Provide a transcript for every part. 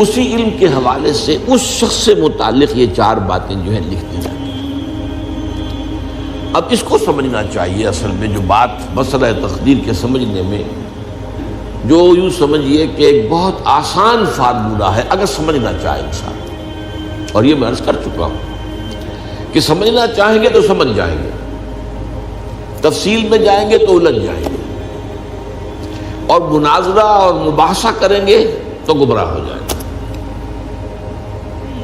اسی علم کے حوالے سے اس شخص سے متعلق یہ 4 باتیں جو ہیں لکھ دی جاتی ہیں۔ اب اس کو سمجھنا چاہیے، اصل میں جو بات مسئلہ تقدیر کے سمجھنے میں جو یوں سمجھیے کہ ایک بہت آسان فارمولہ ہے اگر سمجھنا چاہے انسان، اور یہ میں عرض کر چکا ہوں کہ سمجھنا چاہیں گے تو سمجھ جائیں گے، تفصیل میں جائیں گے تو الجھ جائیں گے، اور مناظرہ اور مباحثہ کریں گے تو گمراہ ہو جائیں گے۔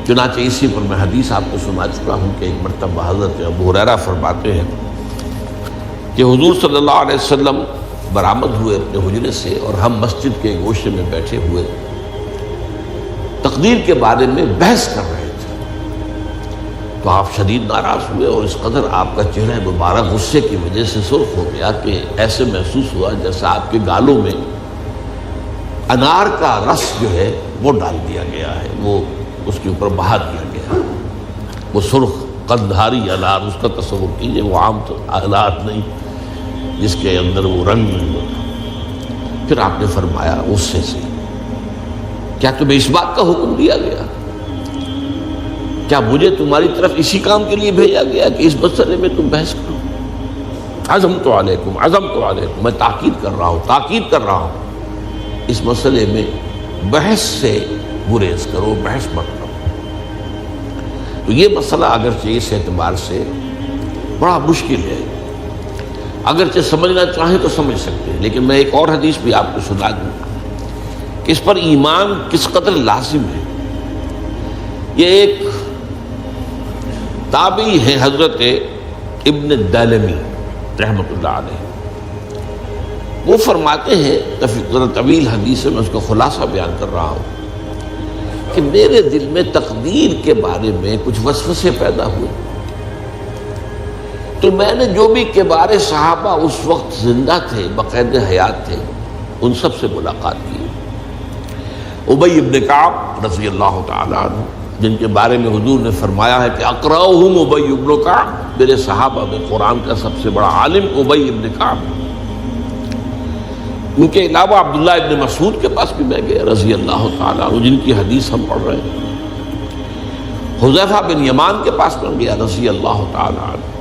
چنانچہ اسی پر میں حدیث آپ کو سنا چکا ہوں کہ ایک مرتبہ حضرت ابو ہریرہ فرماتے ہیں کہ حضور صلی اللہ علیہ وسلم برآمد ہوئے اپنے حجرے سے، اور ہم مسجد کے گوشے میں بیٹھے ہوئے تقدیر کے بارے میں بحث کر رہے تھے، تو آپ شدید ناراض ہوئے، اور اس قدر آپ کا چہرہ مبارک غصے کی وجہ سے سرخ ہو گیا کہ ایسے محسوس ہوا جیسا آپ کے گالوں میں انار کا رس جو ہے وہ ڈال دیا گیا ہے، وہ اس کے اوپر بہا دیا گیا، وہ سرخ قندھاری انار، اس کا تصور کیجئے، وہ عام انار نہیں جس کے اندر وہ رنگ نہیں ہوتا۔ پھر آپ نے فرمایا غصے سے، کیا تمہیں اس بات کا حکم دیا گیا؟ کیا مجھے تمہاری طرف اسی کام کے لیے بھیجا گیا کہ اس مسئلے میں تم بحث کرو؟ عزمت علیکم، میں تاکید کر رہا ہوں اس مسئلے میں بحث سے گریز کرو، بحث مت کرو۔ تو یہ مسئلہ اگرچہ اس اعتبار سے بڑا مشکل ہے، اگرچہ سمجھنا چاہیں تو سمجھ سکتے ہیں، لیکن میں ایک اور حدیث بھی آپ کو سنا دوں کہ اس پر ایمان کس قدر لازم ہے۔ یہ ایک تابعی ہے حضرت ابن دالمی رحمۃ اللہ علیہ، وہ فرماتے ہیں، ذرا طویل حدیث ہے، میں اس کا خلاصہ بیان کر رہا ہوں، کہ میرے دل میں تقدیر کے بارے میں کچھ وسوسے پیدا ہوئے، تو میں نے جو بھی کبار صحابہ اس وقت زندہ تھے، بقید حیات تھے، ان سب سے ملاقات کی۔ ابی ابن کعب رضی اللہ تعالیٰ عنہ، جن کے بارے میں حضور نے فرمایا ہے کہ اقرأہم ابی ابن کعب، میرے صحابہ میں قرآن کا سب سے بڑا عالم ابی ابن کعب۔ ان کے علاوہ عبداللہ ابن مسعود کے پاس بھی میں گیا رضی اللہ تعالیٰ عنہ، جن کی حدیث ہم پڑھ رہے ہیں۔ حذیفہ بن یمان کے پاس میں گیا رضی اللہ تعالیٰ عنہ۔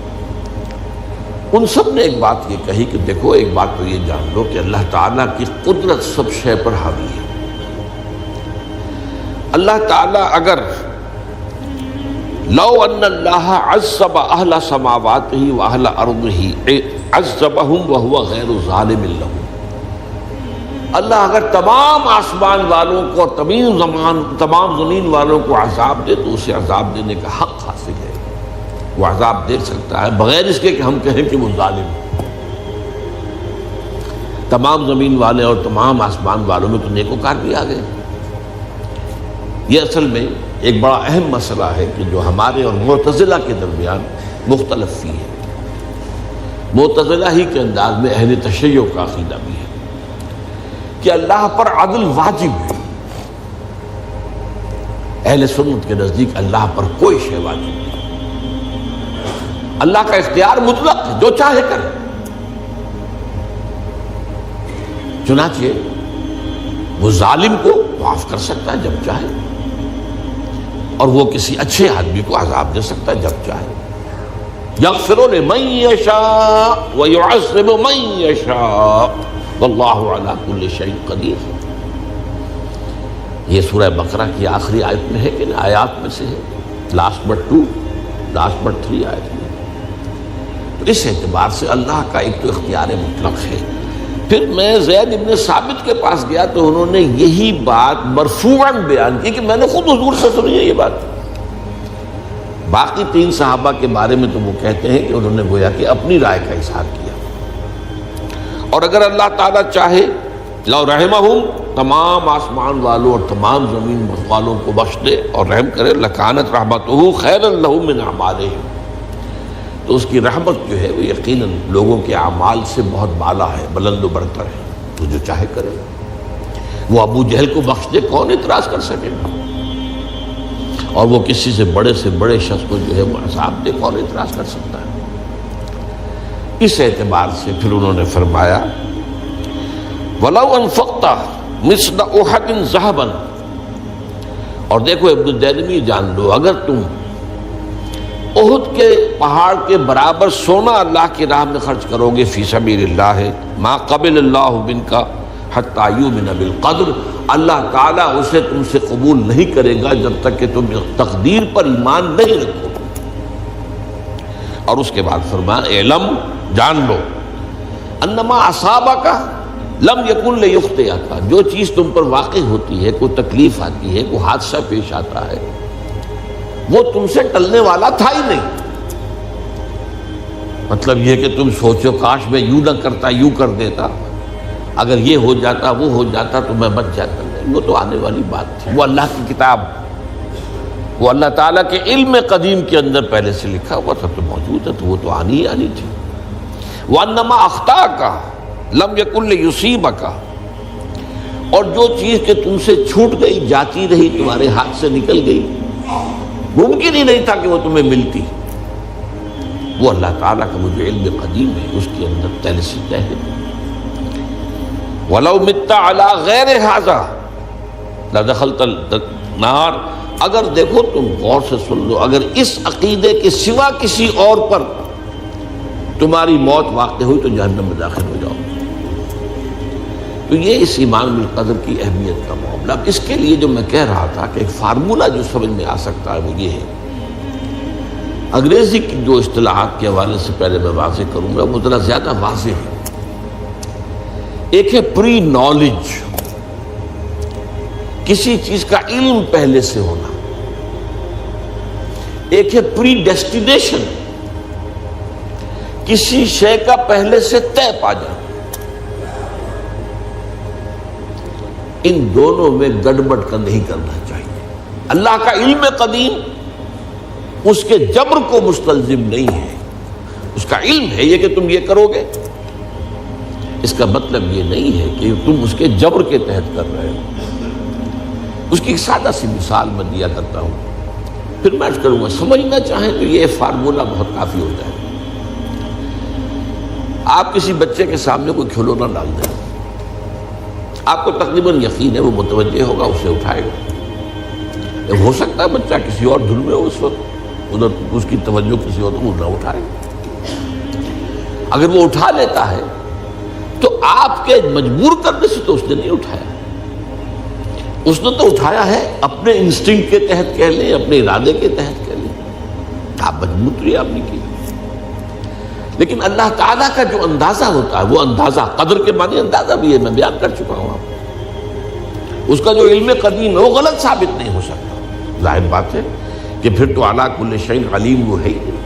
ان سب نے ایک بات یہ کہی کہ دیکھو، ایک بات تو یہ جان لو کہ اللہ تعالیٰ کی قدرت سب شے پر حاوی ہے۔ اللہ تعالیٰ اگر لو ان اللہ عذب اہل سماواتہ واہل ارضہ عذبہم وہو غیر ظالم لہم، اللہ اگر تمام آسمان والوں کو اور تمام زمین والوں کو عذاب دے تو اسے عذاب دینے کا حق حاصل ہے، وہ عذاب دے سکتا ہے بغیر اس کے کہ ہم کہیں کہ وہ ظالم ہے۔ تمام زمین والے اور تمام آسمان والوں میں تو نیکوکار بھی آ گئے۔ یہ اصل میں ایک بڑا اہم مسئلہ ہے کہ جو ہمارے اور معتزلہ کے درمیان مختلف فی ہے۔ معتزلہ ہی کے انداز میں اہل تشیع کا عقیدہ بھی ہے کہ اللہ پر عدل واجب ہے، اہل سنت کے نزدیک اللہ پر کوئی شے واجب نہیں، اللہ کا اختیار مطلق ہے، جو چاہے کرے۔ چنانچہ وہ ظالم کو معاف کر سکتا ہے جب چاہے، اور وہ کسی اچھے آدمی کو عذاب دے سکتا ہے جب چاہے۔ یغفر لمن یشاء ویعذب من یشاء واللہ علی کل شیء قدیر۔ یہ سورہ بقرہ کی آخری آیت میں ہے کہ آیات میں سے ہے، لاسٹ بٹ 3 آیت میں۔ تو اس اعتبار سے اللہ کا ایک تو اختیار مطلق ہے۔ پھر میں زید ابن ثابت کے پاس گیا تو انہوں نے یہی بات مرفوعاً بیان کی کہ میں نے خود حضور سے سنی ہے یہ بات۔ باقی 3 صحابہ کے بارے میں تو وہ کہتے ہیں کہ انہوں نے گویا کہ اپنی رائے کا اظہار کیا، اور اگر اللہ تعالیٰ چاہے لو رحمہم، تمام آسمان والوں اور تمام زمین والوں کو بخش دے اور رحم کرے، لکانت رحمتہ خیرا لہم من اعمالہم، تو اس کی رحمت جو ہے وہ یقیناً لوگوں کے اعمال سے بہت بالا ہے، بلند و برتر ہے، تو جو چاہے کرے۔ وہ ابو جہل کو بخش دے، کون اعتراض کر سکے گا؟ اور وہ کسی سے بڑے شخص کو جو ہے وہ عذاب دے، کون اعتراض کر سکتا ہے؟ اس اعتبار سے پھر انہوں نے فرمایا وَلَوْ أَنفَقْتَ مِثْلَ أُحَدٍ ذَهَبًا اور دیکھو ابن الدینمی جان لو، اگر تم احد کے پہاڑ کے برابر سونا اللہ کی راہ میں خرچ کرو گے فی سبیل اللہ ما قبل اللہ منک حتی یؤمن بالقدر، اللہ تعالیٰ اسے تم سے قبول نہیں کرے گا جب تک کہ تم تقدیر پر ایمان نہیں رکھو۔ اور اس کے بعد فرمایا اعلم، جان لو، انما اصابک لم یکن لیخطئک، جو چیز تم پر واقع ہوتی ہے، کوئی تکلیف آتی ہے، کوئی حادثہ پیش آتا ہے، وہ تم سے ٹلنے والا تھا ہی نہیں۔ مطلب یہ کہ تم سوچو کاش میں یوں نہ کرتا، یوں کر دیتا، اگر یہ ہو جاتا، وہ ہو جاتا تو میں بچ جاتا، نہیں، وہ تو آنے والی بات تھی، وہ اللہ کی کتاب، وہ اللہ تعالیٰ کے علم قدیم کے اندر پہلے سے لکھا ہوا تھا، تو موجود ہے، تو وہ تو آنی ہی آنی تھی۔ وَأَنَّمَا أَخْطَأَكَ لَمْ يَكُنْ لِيُصِيبَكَ، اور جو چیز کہ تم سے چھوٹ گئی، جاتی رہی، تمہارے ہاتھ سے نکل گئی، ممکن ہی نہیں تھا کہ وہ تمہیں ملتی، وہ اللہ تعالیٰ کا وہ جو علم قدیم ہے اس کے اندر پہلے سے طے ہے۔ وَلَوْ مِتَّ عَلَىٰ غَيْرِ هَٰذَا لَدَخَلْتَ النَّارَ، اگر دیکھو تم غور سے سن لو، اگر اس عقیدے کے سوا کسی اور پر تمہاری موت واقع ہوئی تو جہنم میں داخل ہو جاؤ۔ تو یہ اس ایمان بالقدر کی اہمیت کا معاملہ۔ اب اس کے لیے جو میں کہہ رہا تھا کہ ایک فارمولہ جو سمجھ میں آ سکتا ہے وہ یہ ہے، انگریزی کی جو اصطلاحات کے حوالے سے پہلے میں واضح کروں گا، وہ ذرا زیادہ واضح ہے۔ ایک ہے پری نالج، کسی چیز کا علم پہلے سے ہونا، ایک ہے پری ڈیسٹینیشن، کسی شے کا پہلے سے طے پا جانا۔ ان دونوں میں گڑبڑ کا نہیں کرنا چاہیے۔ اللہ کا علم قدیم اس کے جبر کو مستلزم نہیں ہے، اس کا علم ہے یہ کہ تم یہ کرو گے، اس کا مطلب یہ نہیں ہے کہ تم اس کے جبر کے تحت کر رہے ہو۔ اس کی ایک سادہ سی مثال میں دیا کرتا ہوں، پھر میں کروں گا، سمجھنا چاہیں تو یہ فارمولہ بہت کافی ہو جائے۔ آپ کسی بچے کے سامنے کوئی کھلونا ڈال دیں، آپ کو تقریباً یقین ہے وہ متوجہ ہوگا، اسے اٹھائے گا۔ ہو سکتا ہے بچہ کسی اور دھن میں ہو اس وقت، ادھر اس کی توجہ کسی اور کو نہ اٹھائے۔ اگر وہ اٹھا لیتا ہے تو آپ کے مجبور کرنے سے تو اس نے نہیں اٹھایا، اس نے تو اٹھایا ہے اپنے انسٹنکٹ کے تحت کہہ لیں، اپنے ارادے کے تحت کہہ لیں، آپ مجبوری آپ نے کی۔ لیکن اللہ تعالیٰ کا جو اندازہ ہوتا ہے، وہ اندازہ قدر کے معنی اندازہ بھی ہے، میں بیان کر چکا ہوں آپ کو۔ اس کا جو علم قدیم ہے وہ غلط ثابت نہیں ہو سکتا۔ ظاہر بات ہے کہ پھر تو اعلیٰ کل شیء علیم وہ ہے ہی نہیں،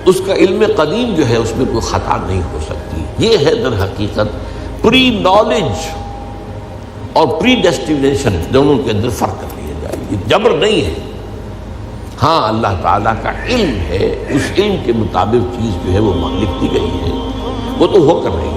اس کا علم قدیم جو ہے اس میں کوئی خطا نہیں ہو سکتی۔ یہ ہے در حقیقت پری نالج اور پری ڈیسٹینیشن، دونوں کے اندر فرق کر لیا جائے، یہ جبر نہیں ہے۔ ہاں اللہ تعالیٰ کا علم ہے، اس علم کے مطابق چیز جو ہے وہ لکھتی گئی ہے، وہ تو ہو کر رہی ہے۔